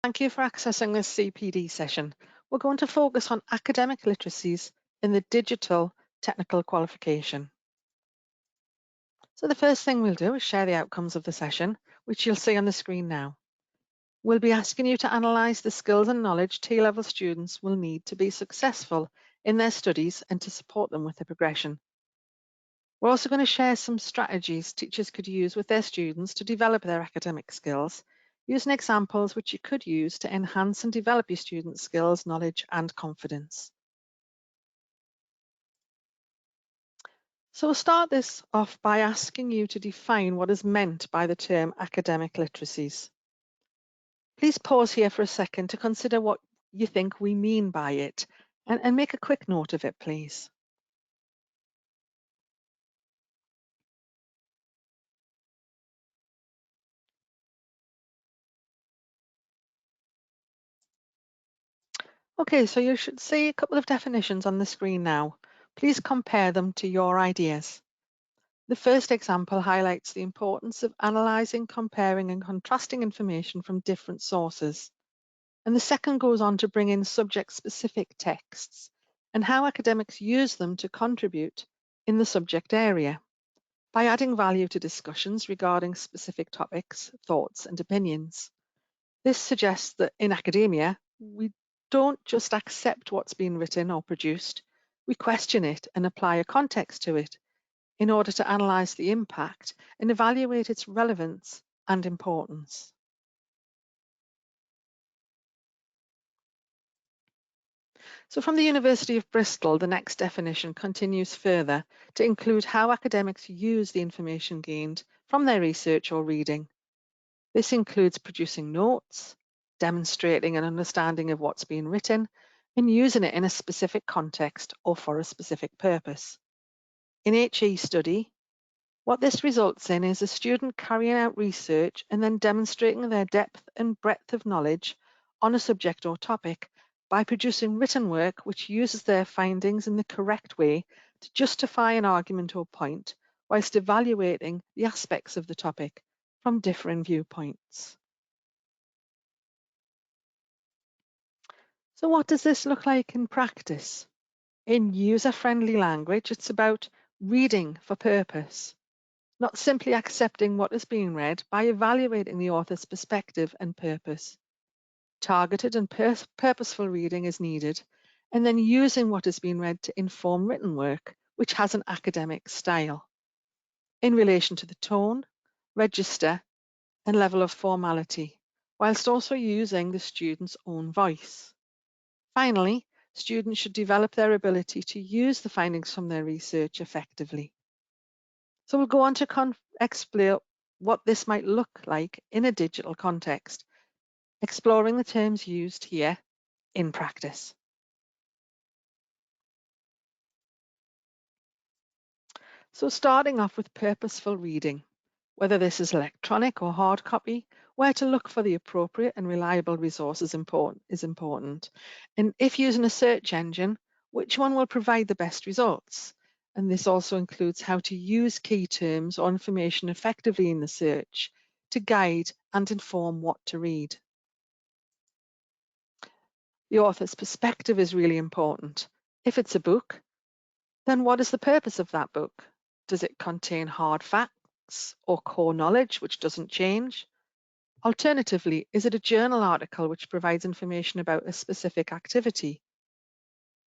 Thank you for accessing this CPD session. We're going to focus on academic literacies in the digital technical qualification. So the first thing we'll do is share the outcomes of the session, which you'll see on the screen now. We'll be asking you to analyse the skills and knowledge T-level students will need to be successful in their studies and to support them with their progression. We're also going to share some strategies teachers could use with their students to develop their academic skills, using examples which you could use to enhance and develop your students' skills, knowledge and confidence. So we'll start this off by asking you to define what is meant by the term academic literacies. Please pause here for a second to consider what you think we mean by it and make a quick note of it, please. Okay, so you should see a couple of definitions on the screen now. Please compare them to your ideas. The first example highlights the importance of analysing, comparing and contrasting information from different sources. And the second goes on to bring in subject-specific texts and how academics use them to contribute in the subject area by adding value to discussions regarding specific topics, thoughts and opinions. This suggests that in academia, we don't just accept what's been written or produced, we question it and apply a context to it in order to analyse the impact and evaluate its relevance and importance. So from the University of Bristol, the next definition continues further to include how academics use the information gained from their research or reading. This includes producing notes, demonstrating an understanding of what's been written, and using it in a specific context or for a specific purpose. In HE study, what this results in is a student carrying out research and then demonstrating their depth and breadth of knowledge on a subject or topic by producing written work which uses their findings in the correct way to justify an argument or point, whilst evaluating the aspects of the topic from different viewpoints. So what does this look like in practice? In user-friendly language, it's about reading for purpose, not simply accepting what is being read by evaluating the author's perspective and purpose. Targeted and purposeful reading is needed, and then using what has been read to inform written work, which has an academic style, in relation to the tone, register, and level of formality, whilst also using the student's own voice. Finally, students should develop their ability to use the findings from their research effectively. So we'll go on to explore what this might look like in a digital context, exploring the terms used here in practice. So starting off with purposeful reading, whether this is electronic or hard copy, where to look for the appropriate and reliable resource is important. And if using a search engine, which one will provide the best results? And this also includes how to use key terms or information effectively in the search to guide and inform what to read. The author's perspective is really important. If it's a book, then what is the purpose of that book? Does it contain hard facts or core knowledge which doesn't change? Alternatively, is it a journal article which provides information about a specific activity?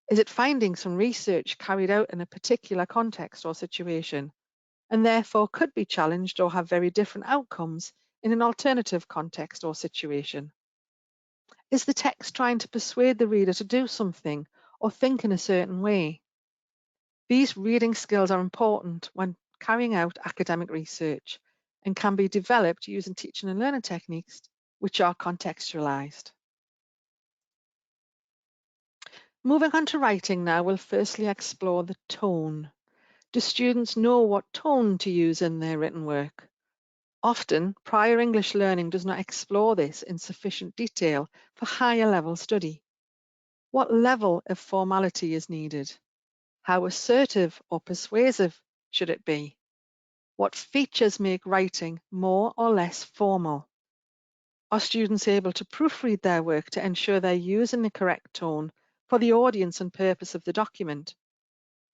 Is it findings from research carried out in a particular context or situation, and therefore could be challenged or have very different outcomes in an alternative context or situation? Is the text trying to persuade the reader to do something or think in a certain way? These reading skills are important when carrying out academic research and can be developed using teaching and learning techniques which are contextualized. Moving on to writing now, we'll firstly explore the tone. Do students know what tone to use in their written work? Often, prior English learning does not explore this in sufficient detail for higher level study. What level of formality is needed? How assertive or persuasive should it be? What features make writing more or less formal? Are students able to proofread their work to ensure they're using the correct tone for the audience and purpose of the document?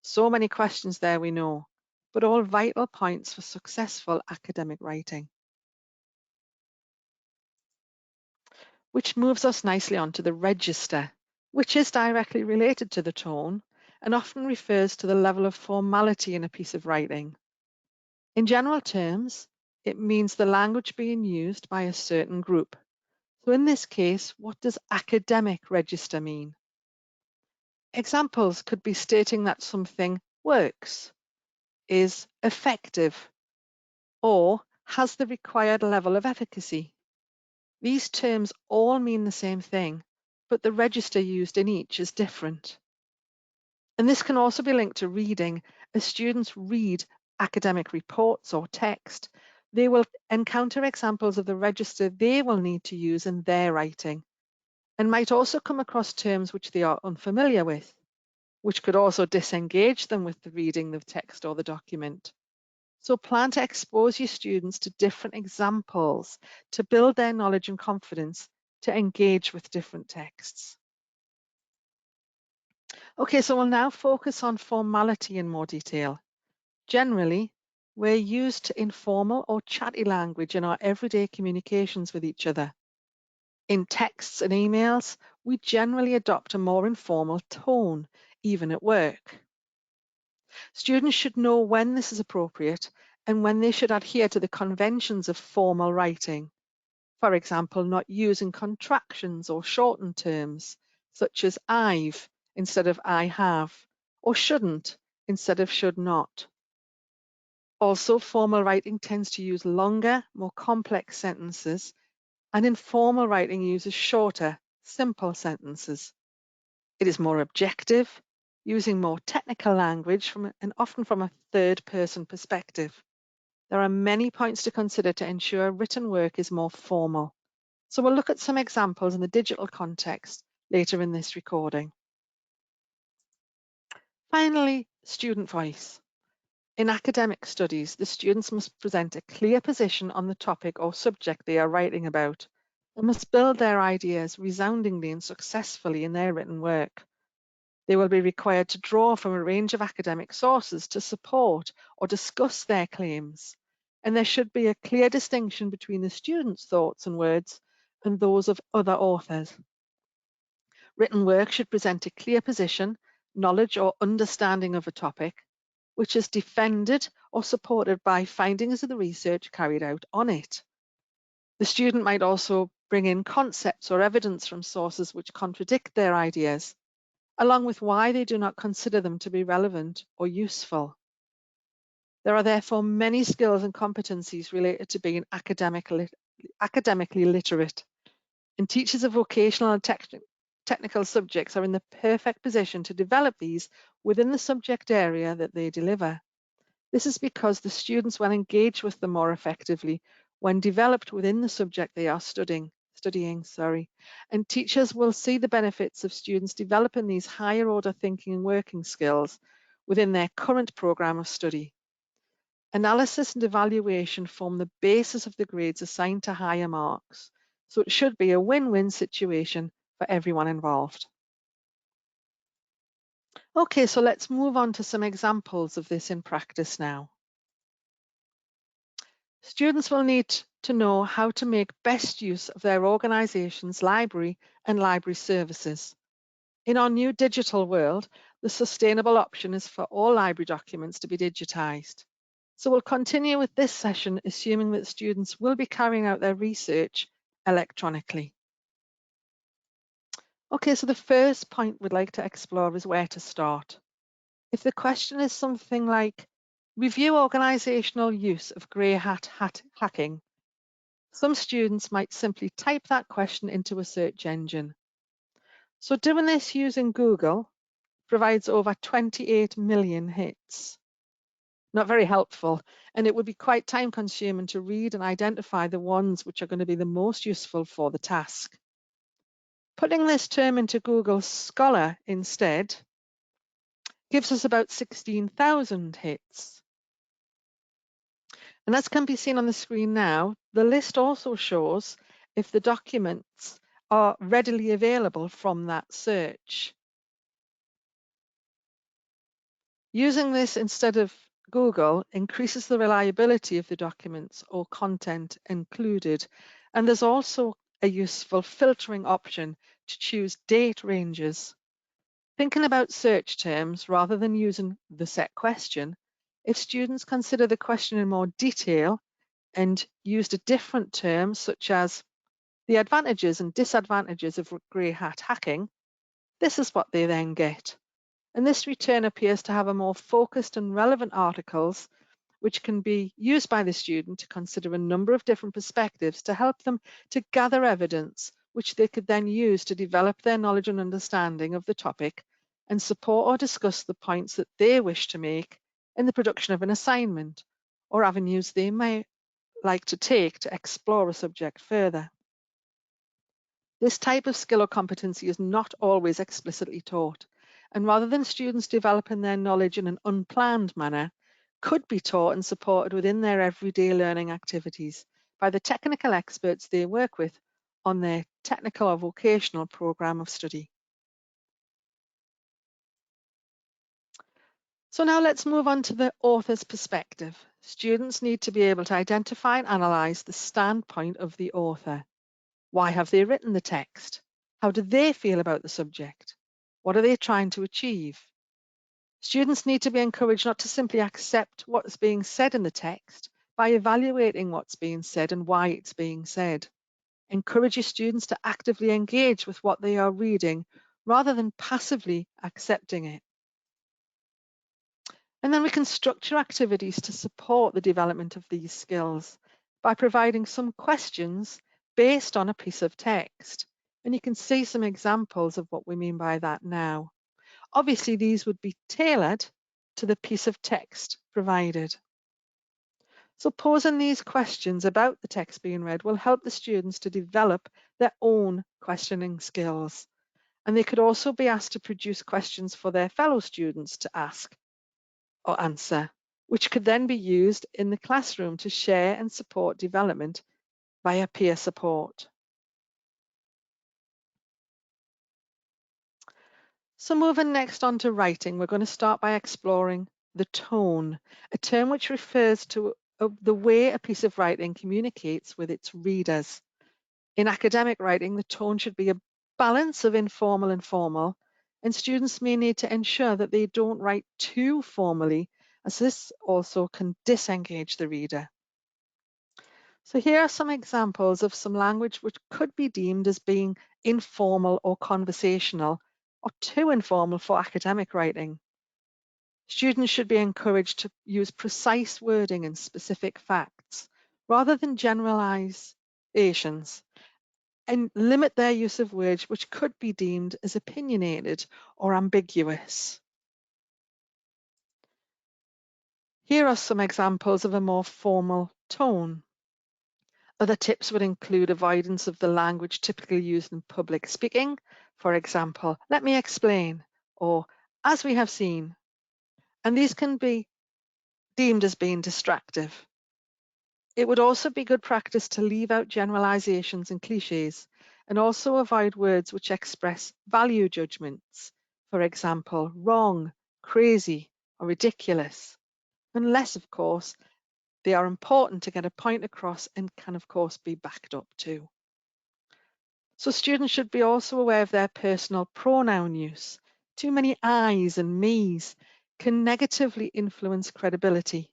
So many questions there, we know, but all vital points for successful academic writing. Which moves us nicely on to the register, which is directly related to the tone and often refers to the level of formality in a piece of writing. In general terms, it means the language being used by a certain group. So in this case, what does academic register mean? Examples could be stating that something works, is effective, or has the required level of efficacy. These terms all mean the same thing, but the register used in each is different. And this can also be linked to reading. As students read academic reports or text, they will encounter examples of the register they will need to use in their writing, and might also come across terms which they are unfamiliar with, which could also disengage them with the reading of text or the document. So plan to expose your students to different examples to build their knowledge and confidence to engage with different texts. Okay, so we'll now focus on formality in more detail. Generally, we're used to informal or chatty language in our everyday communications with each other. In texts and emails, we generally adopt a more informal tone, even at work. Students should know when this is appropriate and when they should adhere to the conventions of formal writing. For example, not using contractions or shortened terms, such as I've instead of I have, or shouldn't instead of should not. Also, formal writing tends to use longer, more complex sentences, and informal writing uses shorter, simple sentences. It is more objective, using more technical language and often from a third-person perspective. There are many points to consider to ensure written work is more formal. So we'll look at some examples in the digital context later in this recording. Finally, student voice. In academic studies, the students must present a clear position on the topic or subject they are writing about and must build their ideas resoundingly and successfully in their written work. They will be required to draw from a range of academic sources to support or discuss their claims, and there should be a clear distinction between the students' thoughts and words and those of other authors. Written work should present a clear position, knowledge or understanding of a topic, which is defended or supported by findings of the research carried out on it. The student might also bring in concepts or evidence from sources which contradict their ideas, along with why they do not consider them to be relevant or useful. There are therefore many skills and competencies related to being academically literate, and teachers of vocational and technical subjects are in the perfect position to develop these within the subject area that they deliver. This is because the students will engage with them more effectively when developed within the subject they are studying, and teachers will see the benefits of students developing these higher order thinking and working skills within their current programme of study. Analysis and evaluation form the basis of the grades assigned to higher marks, so it should be a win-win situation for everyone involved. Okay, so let's move on to some examples of this in practice now. Students will need to know how to make best use of their organisation's library and library services. In our new digital world, the sustainable option is for all library documents to be digitised. So we'll continue with this session, assuming that students will be carrying out their research electronically. Okay, so the first point we'd like to explore is where to start. If the question is something like, review organisational use of grey hat hacking, some students might simply type that question into a search engine. So doing this using Google provides over 28 million hits. Not very helpful, and it would be quite time consuming to read and identify the ones which are going to be the most useful for the task. Putting this term into Google Scholar instead gives us about 16,000 hits. And as can be seen on the screen now, the list also shows if the documents are readily available from that search. Using this instead of Google increases the reliability of the documents or content included, and there's also a useful filtering option to choose date ranges. Thinking about search terms rather than using the set question, if students consider the question in more detail and used a different term such as the advantages and disadvantages of grey hat hacking, this is what they then get. And this return appears to have a more focused and relevant articles, which can be used by the student to consider a number of different perspectives to help them to gather evidence, which they could then use to develop their knowledge and understanding of the topic and support or discuss the points that they wish to make in the production of an assignment or avenues they may like to take to explore a subject further. This type of skill or competency is not always explicitly taught, and rather than students developing their knowledge in an unplanned manner, could be taught and supported within their everyday learning activities by the technical experts they work with on their technical or vocational programme of study. So now let's move on to the author's perspective. Students need to be able to identify and analyse the standpoint of the author. Why have they written the text? How do they feel about the subject? What are they trying to achieve? Students need to be encouraged not to simply accept what's being said in the text by evaluating what's being said and why it's being said. Encourage your students to actively engage with what they are reading rather than passively accepting it. And then we can structure activities to support the development of these skills by providing some questions based on a piece of text. And you can see some examples of what we mean by that now. Obviously, these would be tailored to the piece of text provided. So posing these questions about the text being read will help the students to develop their own questioning skills. And they could also be asked to produce questions for their fellow students to ask or answer, which could then be used in the classroom to share and support development via peer support. So moving next on to writing, we're going to start by exploring the tone, a term which refers to the way a piece of writing communicates with its readers. In academic writing, the tone should be a balance of informal and formal, and students may need to ensure that they don't write too formally, as this also can disengage the reader. So here are some examples of some language which could be deemed as being informal or conversational, or too informal for academic writing. Students should be encouraged to use precise wording and specific facts, rather than generalizations, and limit their use of words which could be deemed as opinionated or ambiguous. Here are some examples of a more formal tone. Other tips would include avoidance of the language typically used in public speaking. For example, let me explain, or as we have seen. And these can be deemed as being distractive. It would also be good practice to leave out generalizations and cliches, and also avoid words which express value judgments. For example, wrong, crazy, or ridiculous. Unless, of course, they are important to get a point across and can, of course, be backed up too. So students should be also aware of their personal pronoun use. Too many I's and me's can negatively influence credibility.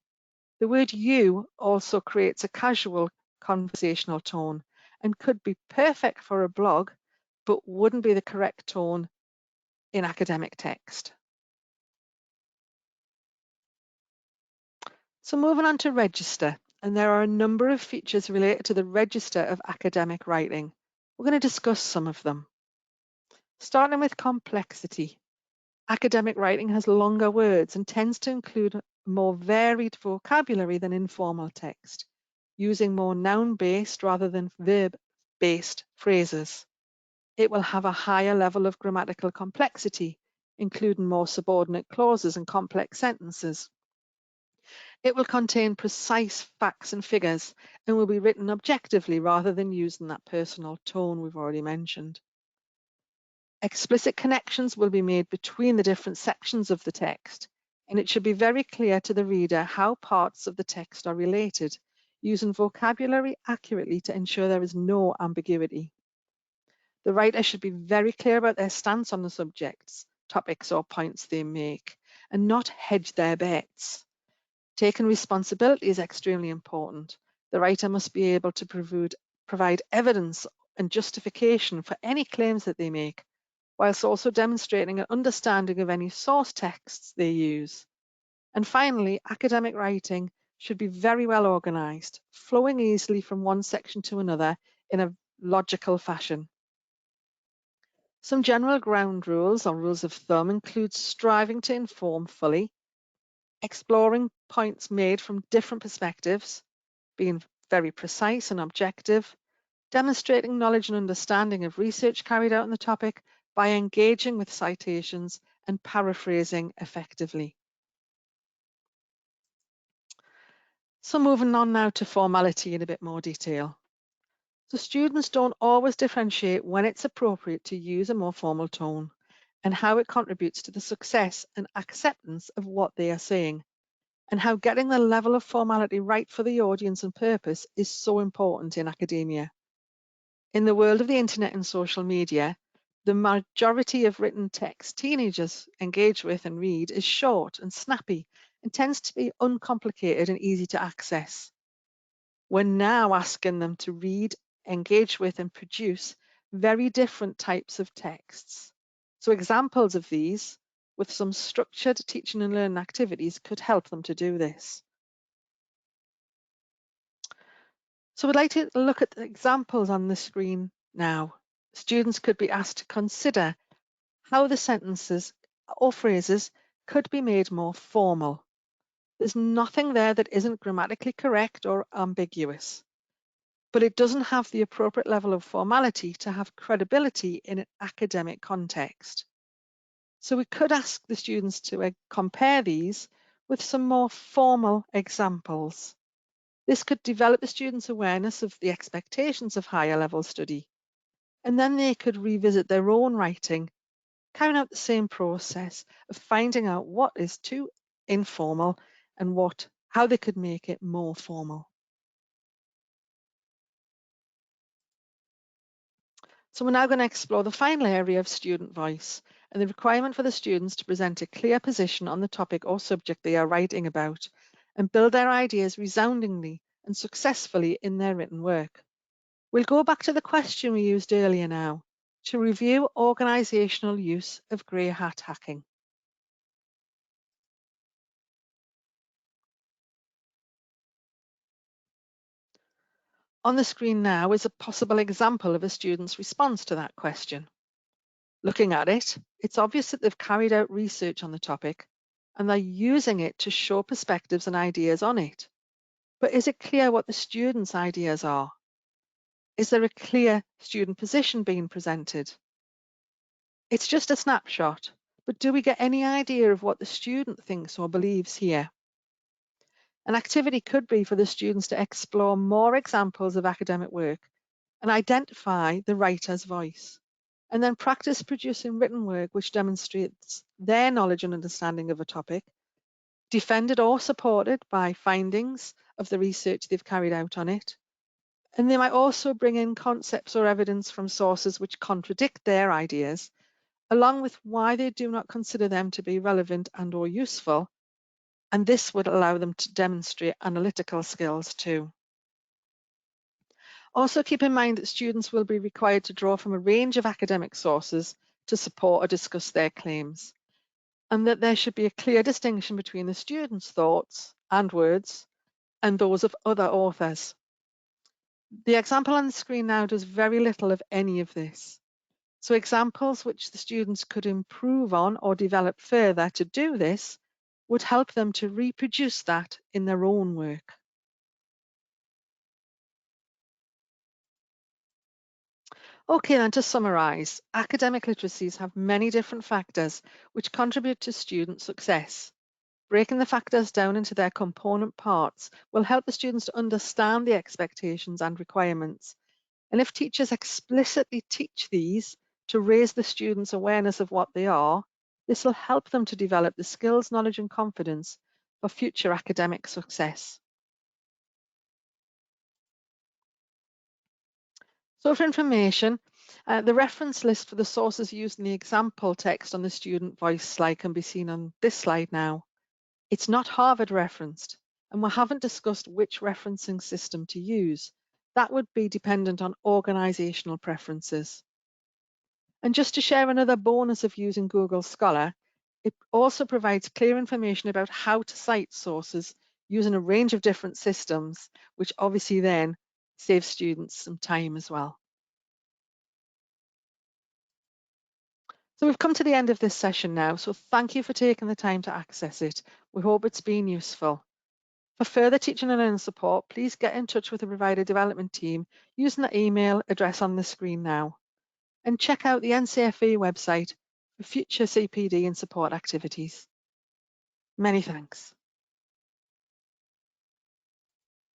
The word you also creates a casual conversational tone and could be perfect for a blog, but wouldn't be the correct tone in academic text. So moving on to register, and there are a number of features related to the register of academic writing. We're going to discuss some of them. Starting with complexity. Academic writing has longer words and tends to include more varied vocabulary than informal text, using more noun-based rather than verb-based phrases. It will have a higher level of grammatical complexity, including more subordinate clauses and complex sentences. It will contain precise facts and figures and will be written objectively rather than using that personal tone we've already mentioned. Explicit connections will be made between the different sections of the text, and it should be very clear to the reader how parts of the text are related, using vocabulary accurately to ensure there is no ambiguity. The writer should be very clear about their stance on the subjects, topics, or points they make, and not hedge their bets. Taking responsibility is extremely important. The writer must be able to provide evidence and justification for any claims that they make, whilst also demonstrating an understanding of any source texts they use. And finally, academic writing should be very well organised, flowing easily from one section to another in a logical fashion. Some general ground rules or rules of thumb include striving to inform fully, exploring points made from different perspectives, being very precise and objective, demonstrating knowledge and understanding of research carried out on the topic by engaging with citations and paraphrasing effectively. So moving on now to formality in a bit more detail. So students don't always differentiate when it's appropriate to use a more formal tone and how it contributes to the success and acceptance of what they are saying, and how getting the level of formality right for the audience and purpose is so important in academia. In the world of the internet and social media, the majority of written text teenagers engage with and read is short and snappy and tends to be uncomplicated and easy to access. We're now asking them to read, engage with, and produce very different types of texts. So examples of these, with some structured teaching and learning activities, could help them to do this. So we'd like to look at the examples on the screen now. Students could be asked to consider how the sentences or phrases could be made more formal. There's nothing there that isn't grammatically correct or ambiguous, but it doesn't have the appropriate level of formality to have credibility in an academic context. So we could ask the students to compare these with some more formal examples. This could develop the students' awareness of the expectations of higher level study, and then they could revisit their own writing, carrying out the same process of finding out what is too informal and how they could make it more formal. So we're now going to explore the final area of student voice and the requirement for the students to present a clear position on the topic or subject they are writing about and build their ideas resoundingly and successfully in their written work. We'll go back to the question we used earlier now to review organisational use of grey hat hacking. On the screen now is a possible example of a student's response to that question. Looking at it, it's obvious that they've carried out research on the topic and they're using it to show perspectives and ideas on it. But is it clear what the students' ideas are? Is there a clear student position being presented? It's just a snapshot, but do we get any idea of what the student thinks or believes here? An activity could be for the students to explore more examples of academic work and identify the writer's voice, and then practice producing written work which demonstrates their knowledge and understanding of a topic, defended or supported by findings of the research they've carried out on it. And they might also bring in concepts or evidence from sources which contradict their ideas, along with why they do not consider them to be relevant and or useful. And this would allow them to demonstrate analytical skills too. Also keep in mind that students will be required to draw from a range of academic sources to support or discuss their claims, and that there should be a clear distinction between the students' thoughts and words and those of other authors. The example on the screen now does very little of any of this. So examples which the students could improve on or develop further to do this would help them to reproduce that in their own work. Okay, then to summarise, academic literacies have many different factors which contribute to student success. Breaking the factors down into their component parts will help the students to understand the expectations and requirements. And if teachers explicitly teach these to raise the students' awareness of what they are, this will help them to develop the skills, knowledge and confidence for future academic success. So for information, the reference list for the sources used in the example text on the student voice slide can be seen on this slide now. It's not Harvard referenced, and we haven't discussed which referencing system to use. That would be dependent on organisational preferences. And just to share another bonus of using Google Scholar, it also provides clear information about how to cite sources using a range of different systems, which obviously then saves students some time as well. So we've come to the end of this session now, so thank you for taking the time to access it. We hope it's been useful. For further teaching and learning support, please get in touch with the provider development team using the email address on the screen now. And check out the NCFE website for future CPD and support activities. Many thanks.